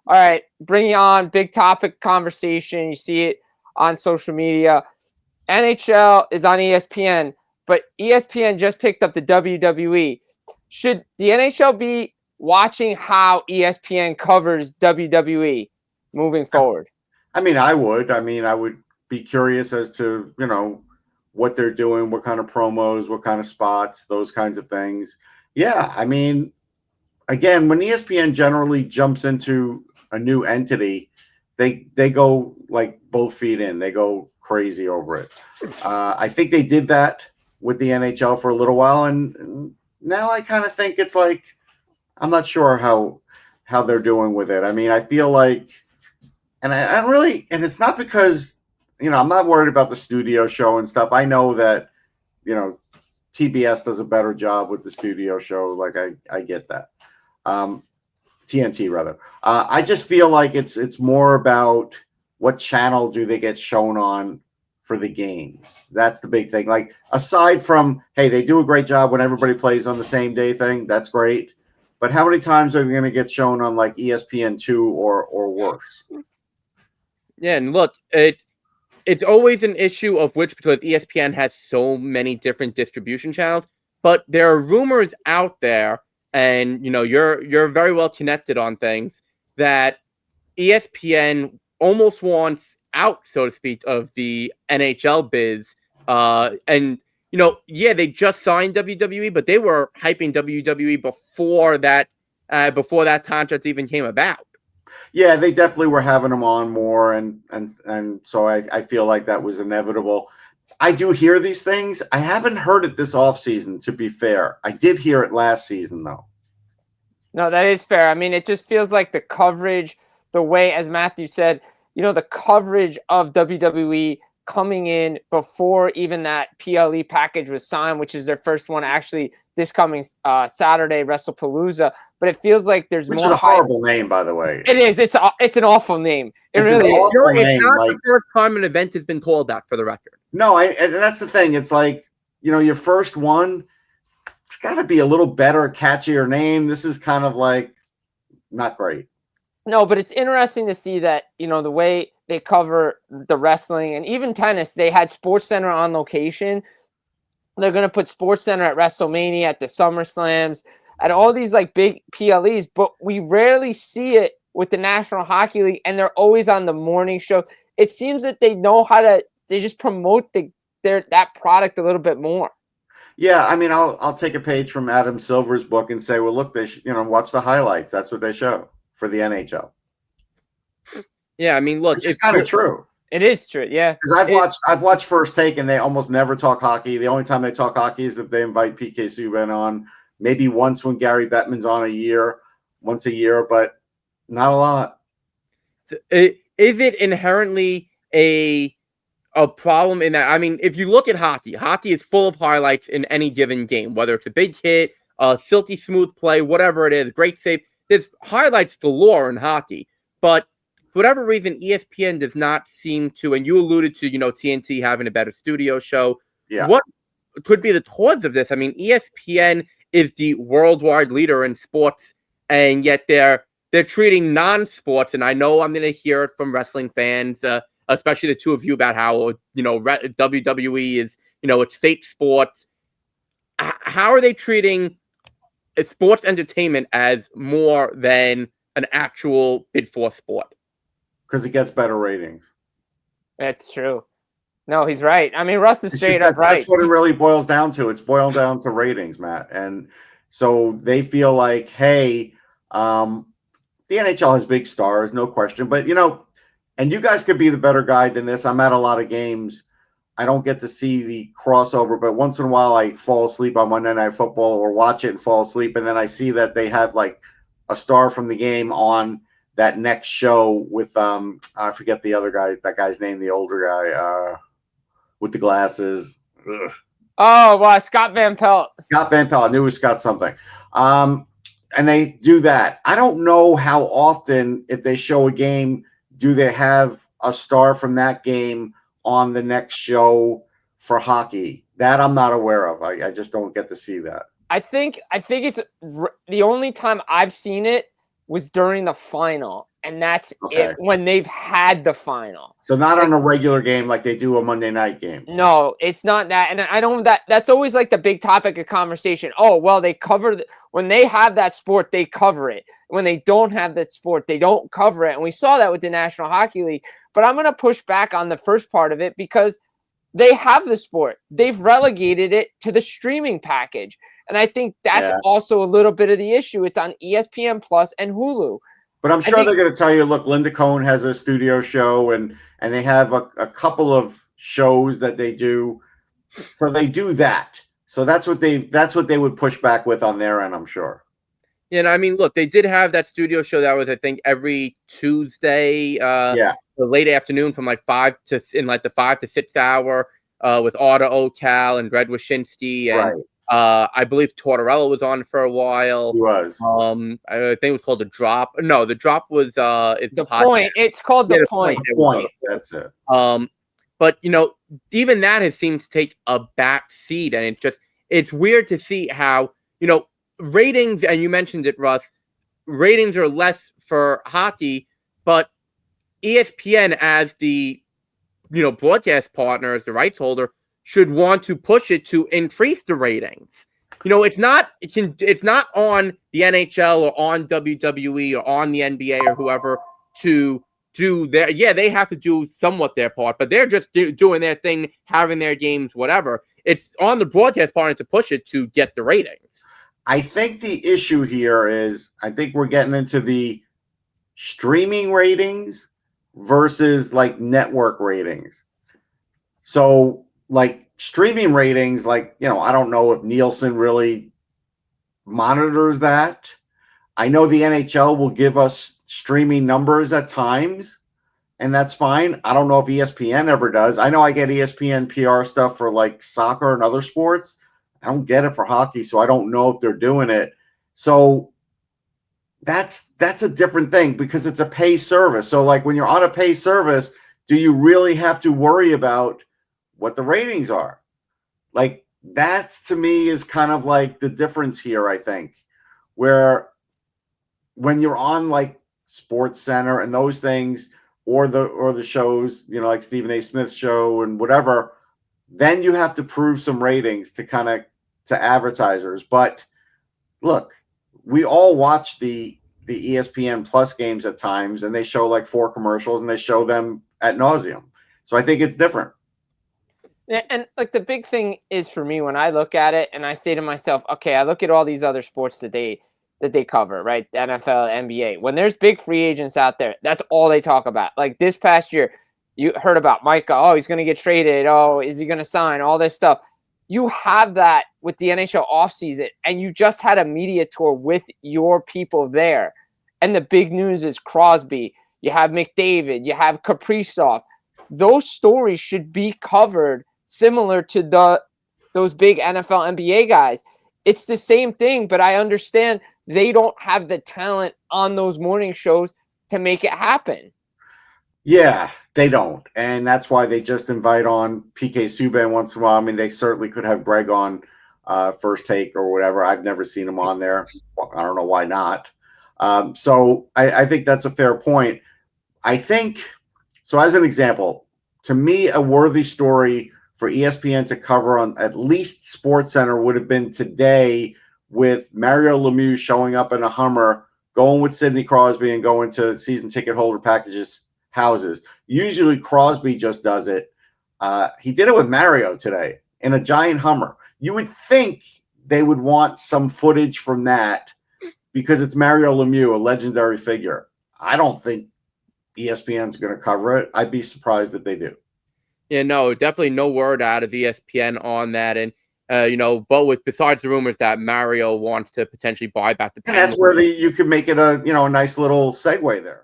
All right, bringing on big topic conversation. You see it on social media. NHL is on ESPN, but ESPN just picked up the WWE. Should the NHL be watching how ESPN covers WWE moving forward? I mean, I would. I would be curious as to, what they're doing, what kind of promos, what kind of spots, those kinds of things. Yeah, I mean, again, when ESPN generally jumps into a new entity, they go like both feet in. They go crazy over it. I think they did that with the NHL for a little while, and now I kind of think it's like I'm not sure how they're doing with it. I mean, I feel like, and I really, and it's not because I'm not worried about the studio show and stuff. I know that TBS does a better job with the studio show. Like I get that. TNT rather. I just feel like it's more about what channel do they get shown on for the games. That's the big thing. Like aside from, hey, they do a great job when everybody plays on the same day thing. That's great. But how many times are they going to get shown on like ESPN2 or worse? Yeah, and look, it's always an issue of which, because ESPN has so many different distribution channels, but there are rumors out there, and you're very well connected on things, that ESPN almost wants out, so to speak, of the NHL biz. And they just signed WWE, but they were hyping WWE before that contract even came about. Yeah, they definitely were having them on more, and so I feel like that was inevitable. I do hear these things. I haven't heard it this offseason, to be fair. I did hear it last season, though. No, that is fair. I mean, it just feels like the coverage, the way, as Matthew said, the coverage of WWE coming in before even that PLE package was signed, which is their first one actually this coming Saturday, WrestlePalooza. But it feels like there's which more. Which is a horrible name, by the way. It is. It's an awful name. It really is. It's not the first time an event has been called that, for the record. No, and that's the thing. It's like, your first one, it's got to be a little better, catchier name. This is kind of like not great. No, but it's interesting to see that, the way they cover the wrestling and even tennis, they had SportsCenter on location. They're going to put SportsCenter at WrestleMania, at the SummerSlams, at all these like big PLEs, but we rarely see it with the National Hockey League, and they're always on the morning show. It seems that they know they just promote that product a little bit more. Yeah, I mean, I'll take a page from Adam Silver's book and say, well, look, they watch the highlights. That's what they show for the NHL. Yeah, I mean, look, it's kind of true. It is true, yeah. Because I've watched First Take, and they almost never talk hockey. The only time they talk hockey is if they invite PK Subban on, maybe once when Gary Bettman's on once a year, but not a lot. Is it inherently a problem in that? I mean, if you look at hockey is full of highlights in any given game, whether it's a big hit, a silky smooth play, whatever it is, great save. There's highlights galore in hockey, but for whatever reason, ESPN does not seem to, and you alluded to, TNT having a better studio show. Yeah. What could be the cause of this? I mean, ESPN is the worldwide leader in sports, and yet they're treating non-sports, and I know I'm going to hear it from wrestling fans, especially the two of you, about how, WWE is, it's fake sports. How are they treating sports entertainment as more than an actual bid for sport? Because it gets better ratings. That's true. No, he's right. I mean, Russ is straight up right. That's what it really boils down to. It's boiled down to ratings, Matt. And so they feel like, hey, the NHL has big stars, no question. But, and you guys could be the better guide than this. I'm at a lot of games. I don't get to see the crossover, but once in a while I fall asleep on Monday Night Football or watch it and fall asleep. And then I see that they have like a star from the game on that next show with, I forget the other guy, that guy's name, the older guy with the glasses. Ugh. Oh, wow, Scott Van Pelt. Scott Van Pelt. I knew it was Scott something. And they do that. I don't know how often, if they show a game, do they have a star from that game on the next show for hockey? That I'm not aware of. I just don't get to see that. I think it's the only time I've seen it was during the final. And that's Okay. it when they've had the final. So not on a regular game like they do a Monday night game. No, it's not that. And I don't that's always like the big topic of conversation. Oh, well, they cover when they have that sport, they cover it. When they don't have that sport, they don't cover it. And we saw that with the National Hockey League. But I'm going to push back on the first part of it because they have the sport. They've relegated it to the streaming package. And I think that's also a little bit of the issue. It's on ESPN Plus and Hulu. But I'm sure they're going to tell you, look, Linda Cohen has a studio show, and they have a couple of shows that they do. So they do that. So that's what they would push back with on their end, I'm sure. Yeah, and I mean, look, they did have that studio show that was, I think, every Tuesday, the late afternoon from like 5 to 6 hour with Otta Ocal and Greg Wyshynski and. Right. I believe Tortorella was on for a while. He was. I think it was called The Drop. No, The Drop was it's The Point. It's called The Point. The Point. That's it. But even that seems to take a back seat, and it's weird to see how ratings. And you mentioned it, Russ. Ratings are less for hockey, but ESPN as the broadcast partner, as the rights holder, should want to push it to increase the ratings. It's not on the NHL or on WWE or on the NBA or whoever to do their. Yeah, they have to do somewhat their part, but they're just doing their thing, having their games, whatever. It's on the broadcast partner to push it to get the ratings. I think the issue here is I think we're getting into the streaming ratings versus like network ratings. So like streaming ratings, like, I don't know if Nielsen really monitors that. I know the NHL will give us streaming numbers at times, and that's fine. I don't know if ESPN ever does. I know I get ESPN PR stuff for like soccer and other sports. I don't get it for hockey, so I don't know if they're doing it. So that's a different thing because it's a pay service. So like when you're on a pay service, do you really have to worry about what the ratings are? Like that to me is kind of like the difference here, I think, where when you're on like Sports Center and those things or the shows, like Stephen A. Smith's show and whatever, then you have to prove some ratings to advertisers. But look, we all watch the ESPN Plus games at times, and they show like 4 commercials and they show them ad nauseum. So I think it's different. And like the big thing is for me when I look at it and I say to myself, okay, I look at all these other sports that they cover, right? The NFL, NBA. When there's big free agents out there, that's all they talk about. Like this past year, you heard about Micah. Oh, he's going to get traded. Oh, is he going to sign? All this stuff. You have that with the NHL offseason, and you just had a media tour with your people there. And the big news is Crosby. You have McDavid. You have Kaprizov. Those stories should be covered similar to those big NFL, NBA guys. It's the same thing, but I understand they don't have the talent on those morning shows to make it happen. Yeah, they don't. And that's why they just invite on PK Subban once in a while. I mean, they certainly could have Greg on First Take or whatever. I've never seen him on there. I don't know why not. So I think that's a fair point. I think, so as an example, to me, a worthy story for ESPN to cover on at least SportsCenter would have been today with Mario Lemieux showing up in a Hummer, going with Sidney Crosby and going to season ticket holder packages houses. Usually Crosby just does it. He did it with Mario today in a giant Hummer. You would think they would want some footage from that because it's Mario Lemieux, a legendary figure. I don't think ESPN's going to cover it. I'd be surprised if they do. Yeah, no, definitely no word out of ESPN on that. And, but besides the rumors that Mario wants to potentially buy back the and that's where you could make it a nice little segue there.